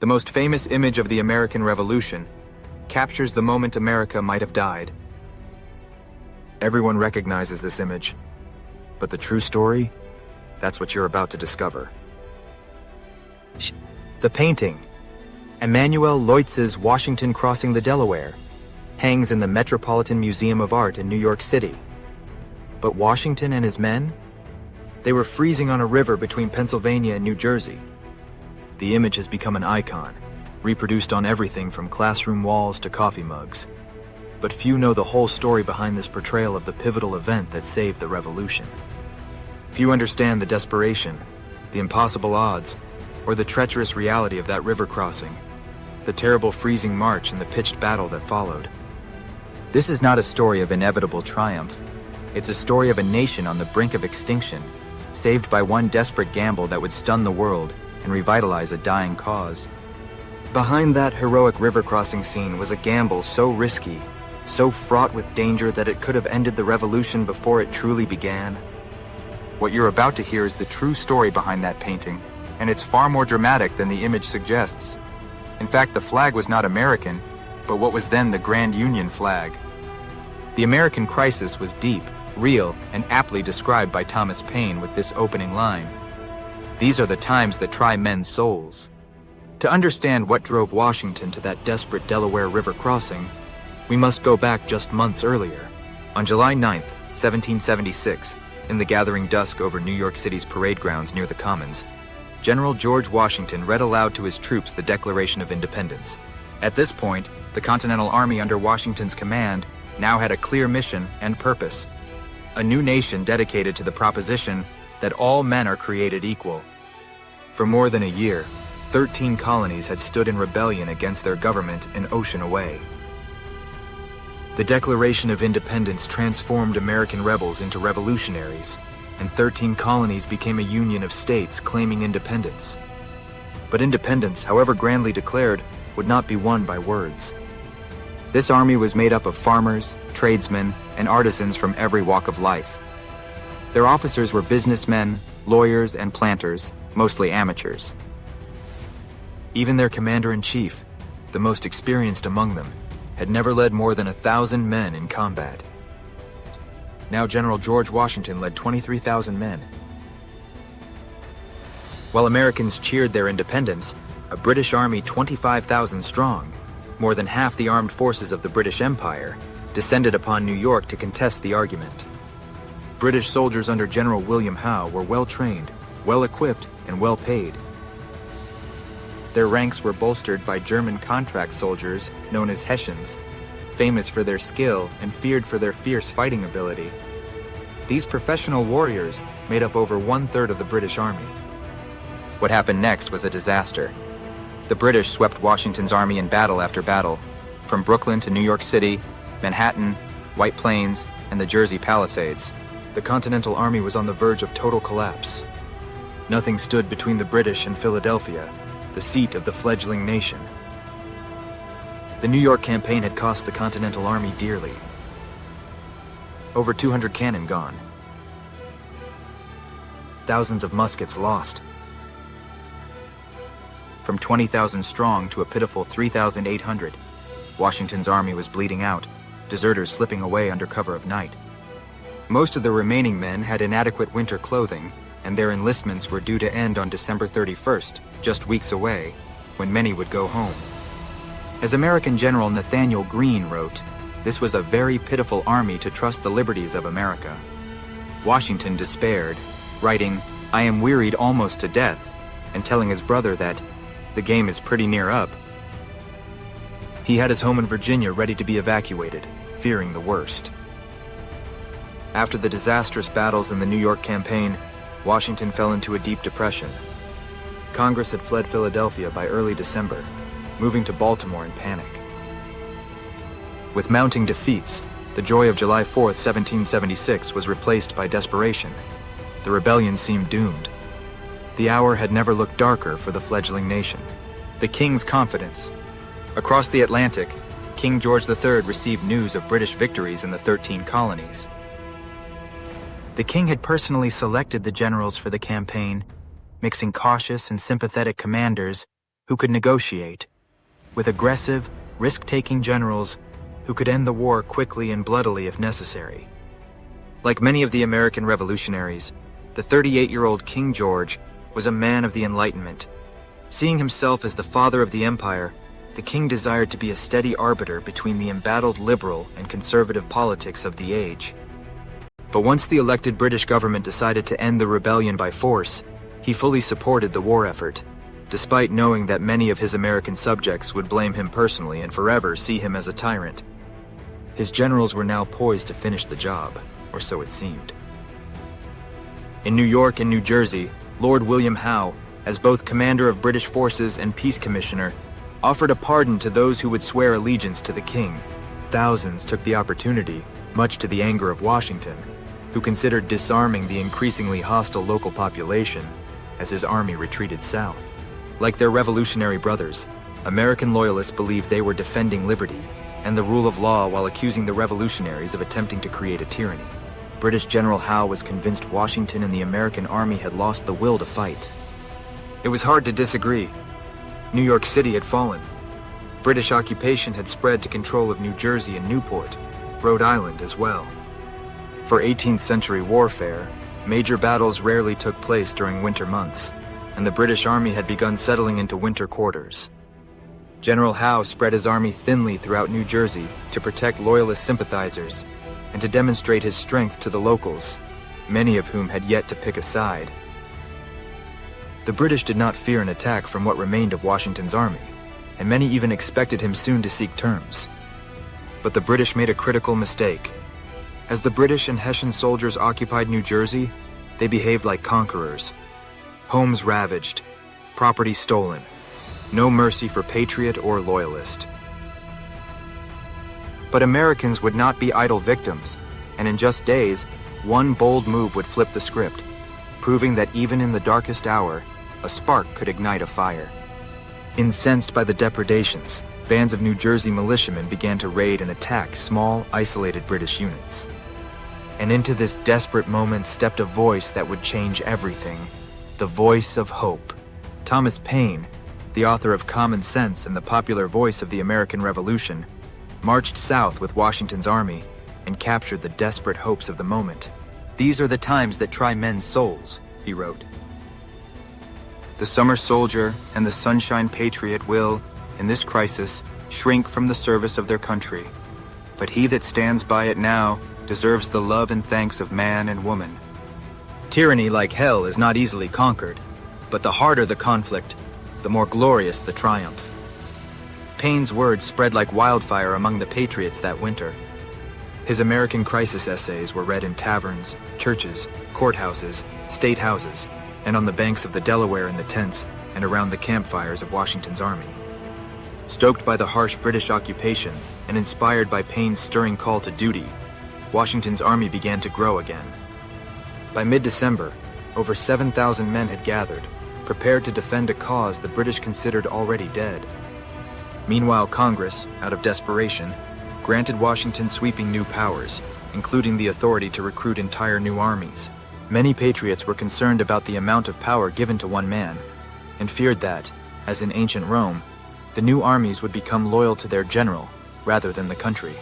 The most famous image of the American Revolution captures the moment America might have died. Everyone recognizes this image, but the true story? That's what you're about to discover. The painting, Emanuel Leutze's Washington Crossing the Delaware, hangs in the Metropolitan Museum of Art in New York City. But Washington and his men? They were freezing on a river between Pennsylvania and New Jersey. The image has become an icon, reproduced on everything from classroom walls to coffee mugs. But few know the whole story behind this portrayal of the pivotal event that saved the revolution. Few understand the desperation, the impossible odds, or the treacherous reality of that river crossing, the terrible freezing march and the pitched battle that followed. This is not a story of inevitable triumph. It's a story of a nation on the brink of extinction, saved by one desperate gamble that would stun the world and revitalize a dying cause. Behind that heroic river crossing scene was a gamble so risky, so fraught with danger that it could have ended the revolution before it truly began. What you're about to hear is the true story behind that painting, and it's far more dramatic than the image suggests. In fact, the flag was not American, but what was then the Grand Union flag. The American crisis was deep, real, and aptly described by Thomas Paine with this opening line: "These are the times that try men's souls." To understand what drove Washington to that desperate Delaware River crossing, we must go back just months earlier. On July 9th, 1776, in the gathering dusk over New York City's parade grounds near the Commons, General George Washington read aloud to his troops the Declaration of Independence. At this point, the Continental Army under Washington's command now had a clear mission and purpose: a new nation dedicated to the proposition that all men are created equal. For more than a year, 13 colonies had stood in rebellion against their government an ocean away. The Declaration of Independence transformed American rebels into revolutionaries, and 13 colonies became a union of states claiming independence. But independence, however grandly declared, would not be won by words. This army was made up of farmers, tradesmen, and artisans from every walk of life. Their officers were businessmen, lawyers, and planters, mostly amateurs. Even their commander-in-chief, the most experienced among them, had never led more than 1,000 men in combat. Now General George Washington led 23,000 men. While Americans cheered their independence, a British army 25,000 strong, more than half the armed forces of the British Empire, descended upon New York to contest the argument. British soldiers under General William Howe were well-trained, well-equipped, and well-paid. Their ranks were bolstered by German contract soldiers known as Hessians, famous for their skill and feared for their fierce fighting ability. These professional warriors made up over 1/3 of the British Army. What happened next was a disaster. The British swept Washington's army in battle after battle, from Brooklyn to New York City, Manhattan, White Plains, and the Jersey Palisades. The Continental Army was on the verge of total collapse. Nothing stood between the British and Philadelphia, the seat of the fledgling nation. The New York campaign had cost the Continental Army dearly. Over 200 cannon gone. Thousands of muskets lost. From 20,000 strong to a pitiful 3,800, Washington's army was bleeding out, deserters slipping away under cover of night. Most of the remaining men had inadequate winter clothing, and their enlistments were due to end on December 31st, just weeks away, when many would go home. As American General Nathaniel Greene wrote, this was a very pitiful army to trust the liberties of America. Washington despaired, writing, "I am wearied almost to death," and telling his brother that the game is pretty near up. He had his home in Virginia ready to be evacuated, fearing the worst. After the disastrous battles in the New York campaign, Washington fell into a deep depression. Congress had fled Philadelphia by early December, moving to Baltimore in panic. With mounting defeats, the joy of July 4th, 1776 was replaced by desperation. The rebellion seemed doomed. The hour had never looked darker for the fledgling nation. The king's confidence. Across the Atlantic, King George III received news of British victories in the 13 colonies. The king had personally selected the generals for the campaign, mixing cautious and sympathetic commanders who could negotiate, with aggressive, risk-taking generals who could end the war quickly and bloodily if necessary. Like many of the American revolutionaries, the 38-year-old King George was a man of the Enlightenment. Seeing himself as the father of the empire, the king desired to be a steady arbiter between the embattled liberal and conservative politics of the age. But once the elected British government decided to end the rebellion by force, he fully supported the war effort, despite knowing that many of his American subjects would blame him personally and forever see him as a tyrant. His generals were now poised to finish the job, or so it seemed. In New York and New Jersey, Lord William Howe, as both commander of British forces and peace commissioner, offered a pardon to those who would swear allegiance to the king. Thousands took the opportunity, much to the anger of Washington, who considered disarming the increasingly hostile local population as his army retreated south. Like their revolutionary brothers, American loyalists believed they were defending liberty and the rule of law while accusing the revolutionaries of attempting to create a tyranny. British General Howe was convinced Washington and the American army had lost the will to fight. It was hard to disagree. New York City had fallen. British occupation had spread to control of New Jersey and Newport, Rhode Island as well. For 18th century warfare, major battles rarely took place during winter months, and the British Army had begun settling into winter quarters. General Howe spread his army thinly throughout New Jersey to protect Loyalist sympathizers and to demonstrate his strength to the locals, many of whom had yet to pick a side. The British did not fear an attack from what remained of Washington's army, and many even expected him soon to seek terms. But the British made a critical mistake. As the British and Hessian soldiers occupied New Jersey, they behaved like conquerors. Homes ravaged, property stolen, no mercy for patriot or loyalist. But Americans would not be idle victims, and in just days, one bold move would flip the script, proving that even in the darkest hour, a spark could ignite a fire. Incensed by the depredations, bands of New Jersey militiamen began to raid and attack small, isolated British units. And into this desperate moment stepped a voice that would change everything, the voice of hope. Thomas Paine, the author of Common Sense and the popular voice of the American Revolution, marched south with Washington's army and captured the desperate hopes of the moment. "These are the times that try men's souls," he wrote. "The summer soldier and the sunshine patriot will, in this crisis, shrink from the service of their country. But he that stands by it now deserves the love and thanks of man and woman. Tyranny, like hell, is not easily conquered, but the harder the conflict, the more glorious the triumph." Paine's words spread like wildfire among the patriots that winter. His American crisis essays were read in taverns, churches, courthouses, state houses, and on the banks of the Delaware in the tents and around the campfires of Washington's army. Stoked by the harsh British occupation and inspired by Paine's stirring call to duty, Washington's army began to grow again. By mid-December, over 7,000 men had gathered, prepared to defend a cause the British considered already dead. Meanwhile, Congress, out of desperation, granted Washington sweeping new powers, including the authority to recruit entire new armies. Many patriots were concerned about the amount of power given to one man, and feared that, as in ancient Rome, the new armies would become loyal to their general rather than the country.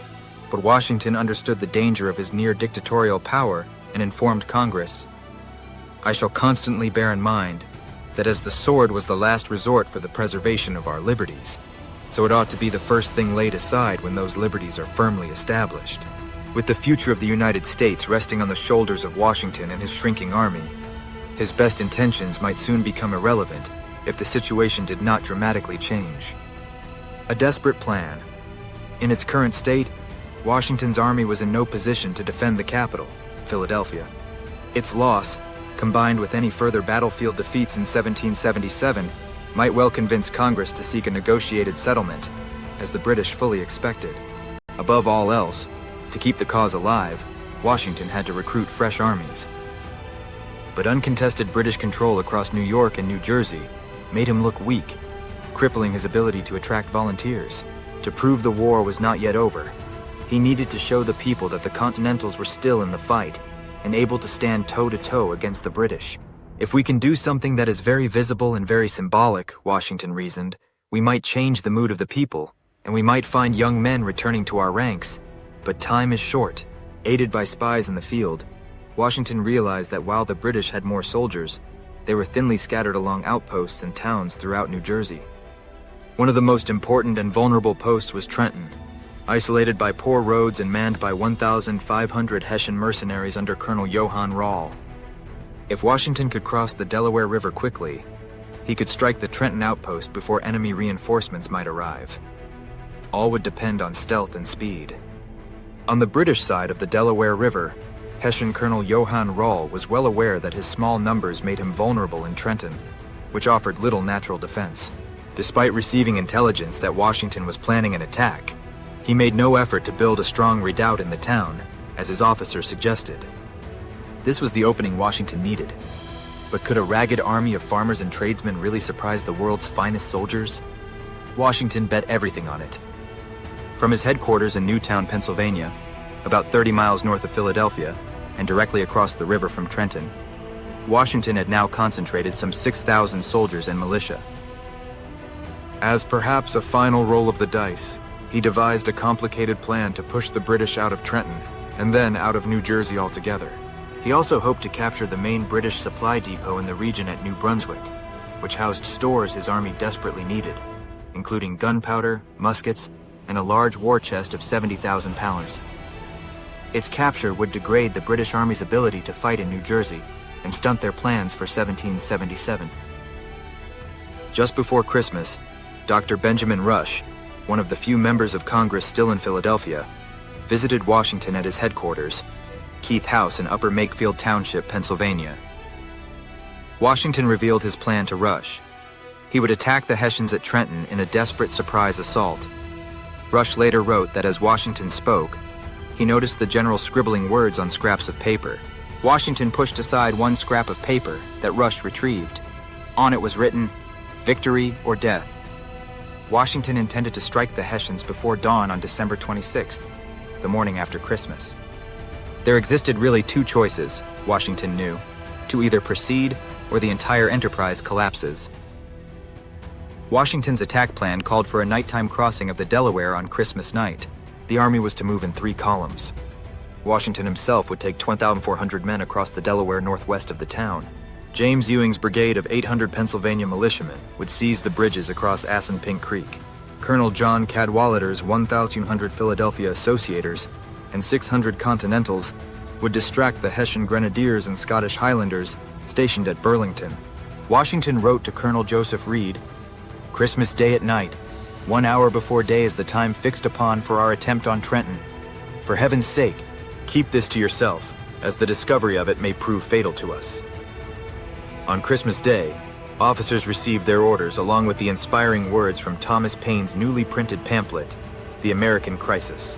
But Washington understood the danger of his near-dictatorial power and informed Congress, "I shall constantly bear in mind that as the sword was the last resort for the preservation of our liberties, so it ought to be the first thing laid aside when those liberties are firmly established." With the future of the United States resting on the shoulders of Washington and his shrinking army, his best intentions might soon become irrelevant if the situation did not dramatically change. A desperate plan. In its current state, Washington's army was in no position to defend the capital, Philadelphia. Its loss, combined with any further battlefield defeats in 1777, might well convince Congress to seek a negotiated settlement, as the British fully expected. Above all else, to keep the cause alive, Washington had to recruit fresh armies. But uncontested British control across New York and New Jersey made him look weak, crippling his ability to attract volunteers. To prove the war was not yet over, he needed to show the people that the Continentals were still in the fight and able to stand toe-to-toe against the British. If we can do something that is very visible and very symbolic, Washington reasoned, we might change the mood of the people, and we might find young men returning to our ranks. But time is short. Aided by spies in the field, Washington realized that while the British had more soldiers, they were thinly scattered along outposts and towns throughout New Jersey. One of the most important and vulnerable posts was Trenton, isolated by poor roads and manned by 1,500 Hessian mercenaries under Colonel Johann Rall. If Washington could cross the Delaware River quickly, he could strike the Trenton outpost before enemy reinforcements might arrive. All would depend on stealth and speed. On the British side of the Delaware River, Hessian Colonel Johann Rall was well aware that his small numbers made him vulnerable in Trenton, which offered little natural defense. Despite receiving intelligence that Washington was planning an attack, he made no effort to build a strong redoubt in the town, as his officers suggested. This was the opening Washington needed. But could a ragged army of farmers and tradesmen really surprise the world's finest soldiers? Washington bet everything on it. From his headquarters in Newtown, Pennsylvania, about 30 miles north of Philadelphia, and directly across the river from Trenton, Washington had now concentrated some 6,000 soldiers and militia. As perhaps a final roll of the dice, he devised a complicated plan to push the British out of Trenton, and then out of New Jersey altogether. He also hoped to capture the main British supply depot in the region at New Brunswick, which housed stores his army desperately needed, including gunpowder, muskets, and a large war chest of 70,000 pounds. Its capture would degrade the British Army's ability to fight in New Jersey and stunt their plans for 1777. Just before Christmas, Dr. Benjamin Rush, one of the few members of Congress still in Philadelphia, visited Washington at his headquarters, Keith House in Upper Makefield Township, Pennsylvania. Washington revealed his plan to Rush. He would attack the Hessians at Trenton in a desperate surprise assault. Rush later wrote that as Washington spoke, he noticed the general scribbling words on scraps of paper. Washington pushed aside one scrap of paper that Rush retrieved. On it was written, "Victory or death." Washington intended to strike the Hessians before dawn on December 26th, the morning after Christmas. There existed really two choices, Washington knew, to either proceed or the entire enterprise collapses. Washington's attack plan called for a nighttime crossing of the Delaware on Christmas night. The army was to move in 3 columns. Washington himself would take 2,400 men across the Delaware northwest of the town. James Ewing's brigade of 800 Pennsylvania militiamen would seize the bridges across Assunpink Creek. Colonel John Cadwallader's 1,200 Philadelphia Associators and 600 Continentals would distract the Hessian Grenadiers and Scottish Highlanders stationed at Burlington. Washington wrote to Colonel Joseph Reed, "Christmas Day at night, 1 hour before day is the time fixed upon for our attempt on Trenton. For heaven's sake, keep this to yourself, as the discovery of it may prove fatal to us." On Christmas Day, officers received their orders along with the inspiring words from Thomas Paine's newly printed pamphlet, The American Crisis.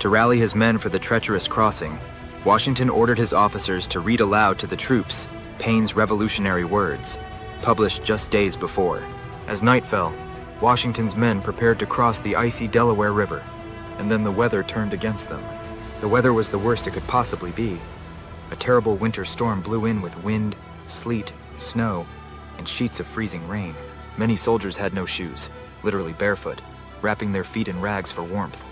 To rally his men for the treacherous crossing, Washington ordered his officers to read aloud to the troops Paine's revolutionary words, published just days before. As night fell, Washington's men prepared to cross the icy Delaware River, and then the weather turned against them. The weather was the worst it could possibly be. A terrible winter storm blew in with wind, sleet, snow, and sheets of freezing rain. Many soldiers had no shoes, literally barefoot, wrapping their feet in rags for warmth.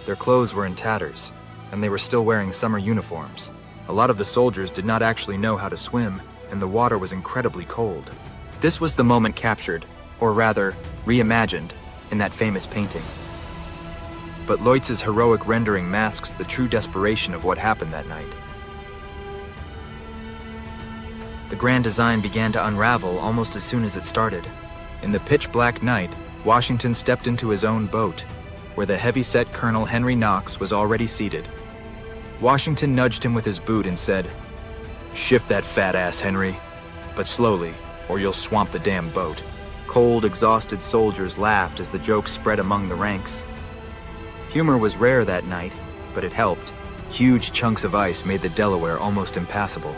Their clothes were in tatters, and they were still wearing summer uniforms. A lot of the soldiers did not actually know how to swim, and the water was incredibly cold. This was the moment captured, or rather, reimagined, in that famous painting. But Leutze's heroic rendering masks the true desperation of what happened that night. The grand design began to unravel almost as soon as it started. In the pitch-black night, Washington stepped into his own boat, where the heavy-set Colonel Henry Knox was already seated. Washington nudged him with his boot and said, "Shift that fat ass, Henry, but slowly, or you'll swamp the damn boat." Cold, exhausted soldiers laughed as the joke spread among the ranks. Humor was rare that night, but it helped. Huge chunks of ice made the Delaware almost impassable.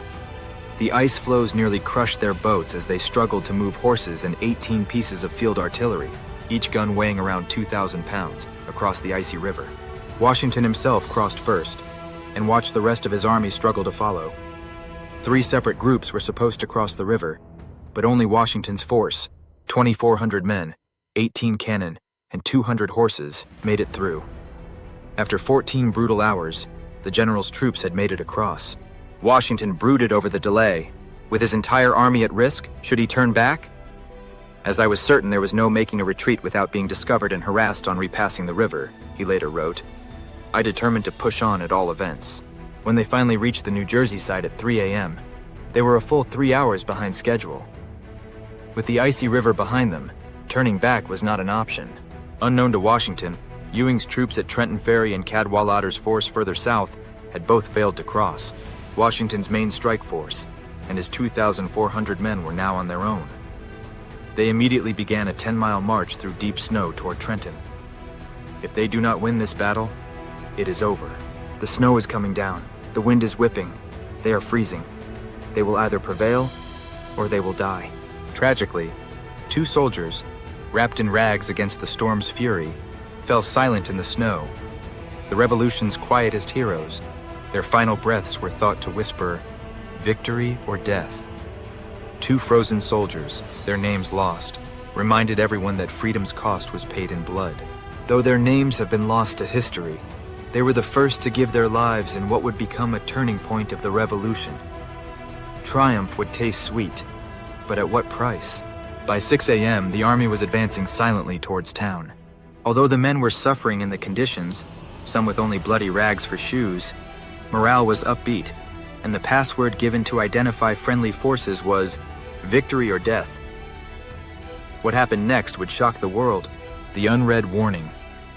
The ice floes nearly crushed their boats as they struggled to move horses and 18 pieces of field artillery, each gun weighing around 2,000 pounds, across the icy river. Washington himself crossed first, and watched the rest of his army struggle to follow. 3 separate groups were supposed to cross the river, but only Washington's force, 2,400 men, 18 cannon, and 200 horses, made it through. After 14 brutal hours, the general's troops had made it across. Washington brooded over the delay. With his entire army at risk, should he turn back? As I was certain there was no making a retreat without being discovered and harassed on repassing the river, he later wrote, I determined to push on at all events. When they finally reached the New Jersey side at 3 a.m., they were a full 3 hours behind schedule. With the icy river behind them, turning back was not an option. Unknown to Washington, Ewing's troops at Trenton Ferry and Cadwallader's force further south had both failed to cross. Washington's main strike force and his 2,400 men were now on their own. They immediately began a 10-mile march through deep snow toward Trenton. If they do not win this battle, it is over. The snow is coming down. The wind is whipping. They are freezing. They will either prevail or they will die. Tragically, 2 soldiers, wrapped in rags against the storm's fury, fell silent in the snow. The Revolution's quietest heroes, their final breaths were thought to whisper, victory or death. 2 frozen soldiers, their names lost, reminded everyone that freedom's cost was paid in blood. Though their names have been lost to history, they were the first to give their lives in what would become a turning point of the Revolution. Triumph would taste sweet, but at what price? By 6 a.m., the army was advancing silently towards town. Although the men were suffering in the conditions, some with only bloody rags for shoes, morale was upbeat, and the password given to identify friendly forces was victory or death. What happened next would shock the world. The unread warning,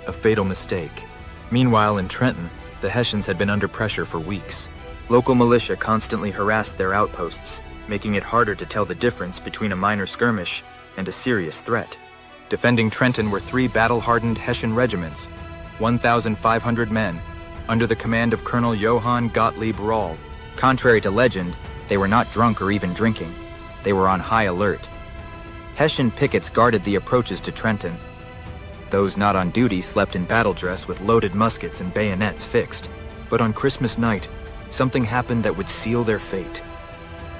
a fatal mistake. Meanwhile, in Trenton, the Hessians had been under pressure for weeks. Local militia constantly harassed their outposts, making it harder to tell the difference between a minor skirmish and a serious threat. Defending Trenton were 3 battle-hardened Hessian regiments, 1,500 men, under the command of Colonel Johann Gottlieb Rall. Contrary to legend, they were not drunk or even drinking. They were on high alert. Hessian pickets guarded the approaches to Trenton. Those not on duty slept in battle dress with loaded muskets and bayonets fixed. But on Christmas night, something happened that would seal their fate.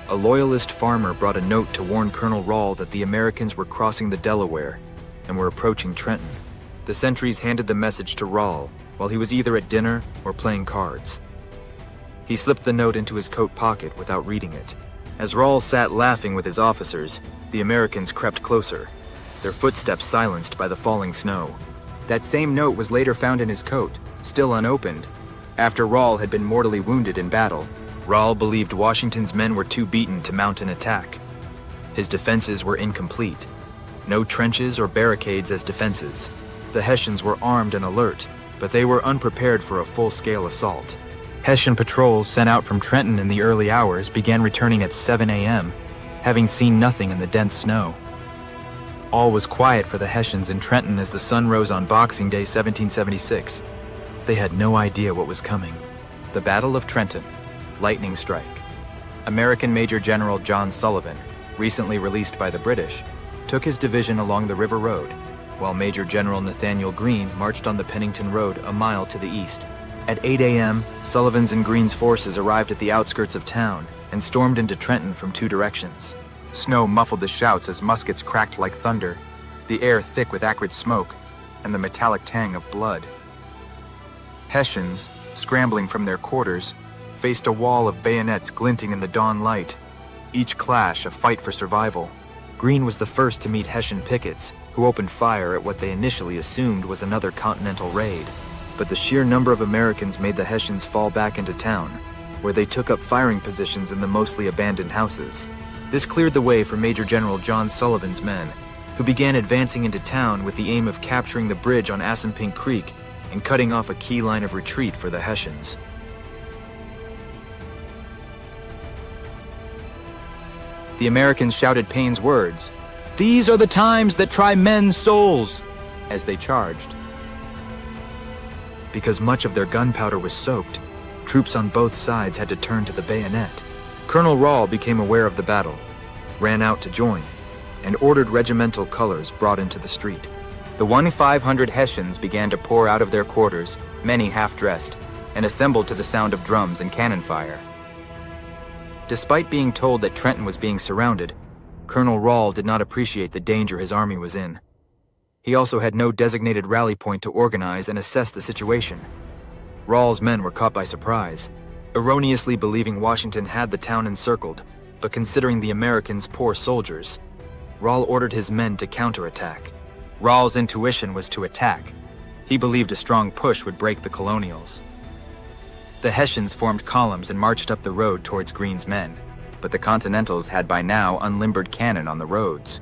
A loyalist farmer brought a note to warn Colonel Rall that the Americans were crossing the Delaware and were approaching Trenton. The sentries handed the message to Rall while he was either at dinner or playing cards. He slipped the note into his coat pocket without reading it. As Rall sat laughing with his officers, the Americans crept closer, their footsteps silenced by the falling snow. That same note was later found in his coat, still unopened. After Rall had been mortally wounded in battle, Rall believed Washington's men were too beaten to mount an attack. His defenses were incomplete. No trenches or barricades as defenses. The Hessians were armed and alert, but they were unprepared for a full-scale assault. Hessian patrols sent out from Trenton in the early hours began returning at 7 a.m., having seen nothing in the dense snow. All was quiet for the Hessians in Trenton as the sun rose on Boxing Day 1776. They had no idea what was coming. The Battle of Trenton. Lightning strike. American Major General John Sullivan, recently released by the British, took his division along the River Road, while Major General Nathaniel Greene marched on the Pennington Road a mile to the east. At 8 a.m., Sullivan's and Greene's forces arrived at the outskirts of town and stormed into Trenton from 2 directions. Snow muffled the shouts as muskets cracked like thunder, the air thick with acrid smoke and the metallic tang of blood. Hessians, scrambling from their quarters, faced a wall of bayonets glinting in the dawn light, each clash a fight for survival. Greene was the first to meet Hessian pickets, who opened fire at what they initially assumed was another Continental raid. But the sheer number of Americans made the Hessians fall back into town, where they took up firing positions in the mostly abandoned houses. This cleared the way for Major General John Sullivan's men, who began advancing into town with the aim of capturing the bridge on Assunpink Creek and cutting off a key line of retreat for the Hessians. The Americans shouted Paine's words, "These are the times that try men's souls," as they charged. Because much of their gunpowder was soaked, troops on both sides had to turn to the bayonet. Colonel Rall became aware of the battle, ran out to join, and ordered regimental colors brought into the street. The 1,500 Hessians began to pour out of their quarters, many half-dressed, and assembled to the sound of drums and cannon fire. Despite being told that Trenton was being surrounded, Colonel Rall did not appreciate the danger his army was in. He also had no designated rally point to organize and assess the situation. Rall's men were caught by surprise, erroneously believing Washington had the town encircled, but considering the Americans poor soldiers, Rall ordered his men to counterattack. Rall's intuition was to attack. He believed a strong push would break the Colonials. The Hessians formed columns and marched up the road towards Greene's men, but the Continentals had by now unlimbered cannon on the roads.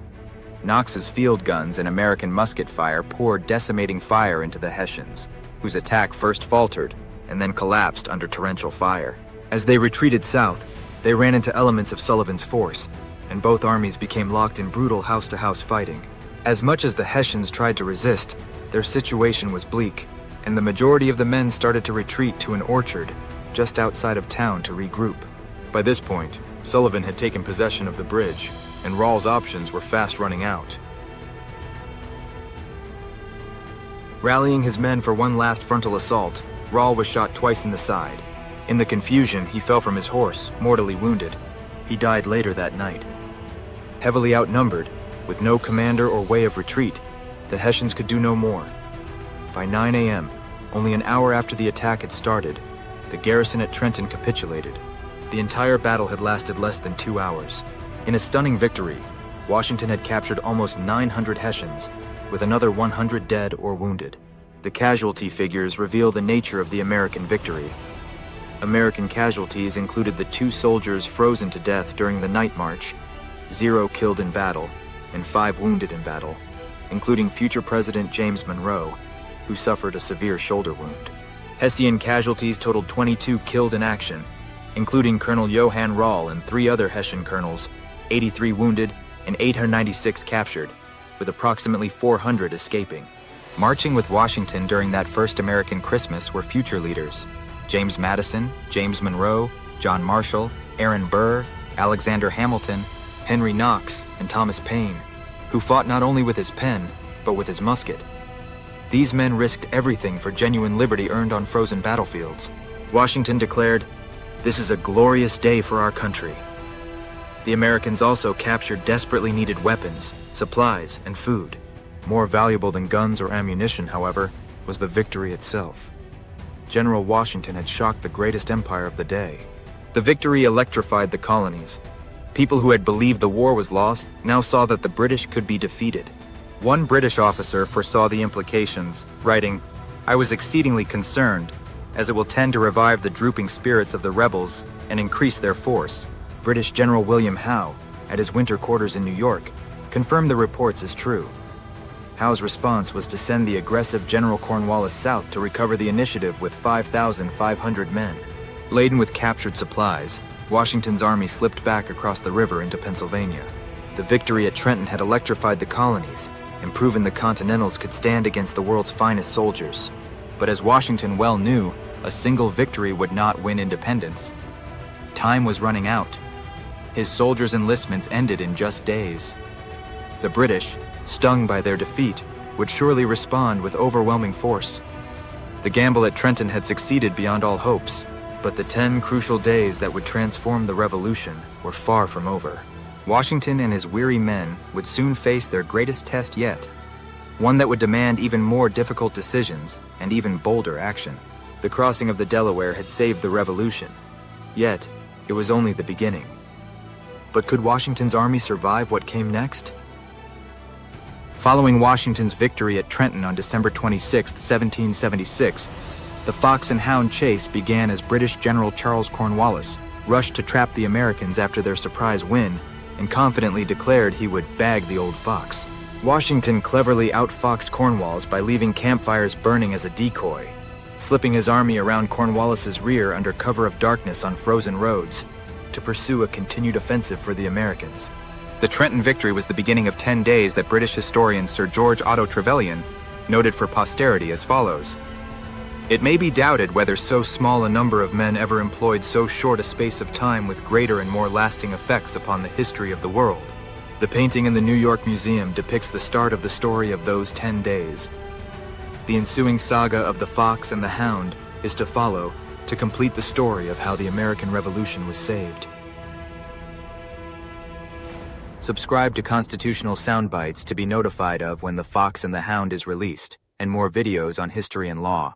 Knox's field guns and American musket fire poured decimating fire into the Hessians, whose attack first faltered and then collapsed under torrential fire. As they retreated south, they ran into elements of Sullivan's force, and both armies became locked in brutal house-to-house fighting. As much as the Hessians tried to resist, their situation was bleak, and the majority of the men started to retreat to an orchard just outside of town to regroup. By this point, Sullivan had taken possession of the bridge, and Rall's options were fast running out. Rallying his men for one last frontal assault, Rall was shot twice in the side. In the confusion, he fell from his horse, mortally wounded. He died later that night. Heavily outnumbered, with no commander or way of retreat, the Hessians could do no more. By 9 a.m., only an hour after the attack had started, the garrison at Trenton capitulated. The entire battle had lasted less than 2 hours. In a stunning victory, Washington had captured almost 900 Hessians, with another 100 dead or wounded. The casualty figures reveal the nature of the American victory. American casualties included the 2 soldiers frozen to death during the night march, 0 killed in battle, and 5 wounded in battle, including future President James Monroe, who suffered a severe shoulder wound. Hessian casualties totaled 22 killed in action, including Colonel Johann Rall and 3 other Hessian colonels, 83 wounded and 896 captured, with approximately 400 escaping. Marching with Washington during that first American Christmas were future leaders: James Madison, James Monroe, John Marshall, Aaron Burr, Alexander Hamilton, Henry Knox, and Thomas Paine, who fought not only with his pen, but with his musket. These men risked everything for genuine liberty earned on frozen battlefields. Washington declared, "This is a glorious day for our country." The Americans also captured desperately needed weapons, supplies, and food. More valuable than guns or ammunition, however, was the victory itself. General Washington had shocked the greatest empire of the day. The victory electrified the colonies. People who had believed the war was lost now saw that the British could be defeated. One British officer foresaw the implications, writing, "I was exceedingly concerned, as it will tend to revive the drooping spirits of the rebels and increase their force." British General William Howe, at his winter quarters in New York, confirmed the reports as true. Howe's response was to send the aggressive General Cornwallis south to recover the initiative with 5,500 men. Laden with captured supplies, Washington's army slipped back across the river into Pennsylvania. The victory at Trenton had electrified the colonies and proven the Continentals could stand against the world's finest soldiers. But as Washington well knew, a single victory would not win independence. Time was running out. His soldiers' enlistments ended in just days. The British, stung by their defeat, would surely respond with overwhelming force. The gamble at Trenton had succeeded beyond all hopes, but the 10 crucial days that would transform the Revolution were far from over. Washington and his weary men would soon face their greatest test yet, one that would demand even more difficult decisions and even bolder action. The crossing of the Delaware had saved the Revolution, yet it was only the beginning. But could Washington's army survive what came next? Following Washington's victory at Trenton on December 26, 1776, the Fox and Hound chase began as British General Charles Cornwallis rushed to trap the Americans after their surprise win and confidently declared he would bag the old fox. Washington cleverly outfoxed Cornwallis by leaving campfires burning as a decoy, slipping his army around Cornwallis's rear under cover of darkness on frozen roads to pursue a continued offensive for the Americans. The Trenton victory was the beginning of 10 days that British historian Sir George Otto Trevelyan noted for posterity as follows: "It may be doubted whether so small a number of men ever employed so short a space of time with greater and more lasting effects upon the history of the world." The painting in the New York Museum depicts the start of the story of those 10 days. The ensuing saga of the Fox and the Hound is to follow to complete the story of how the American Revolution was saved. Subscribe to Constitutional Soundbites to be notified of when The Fox and the Hound is released, and more videos on history and law.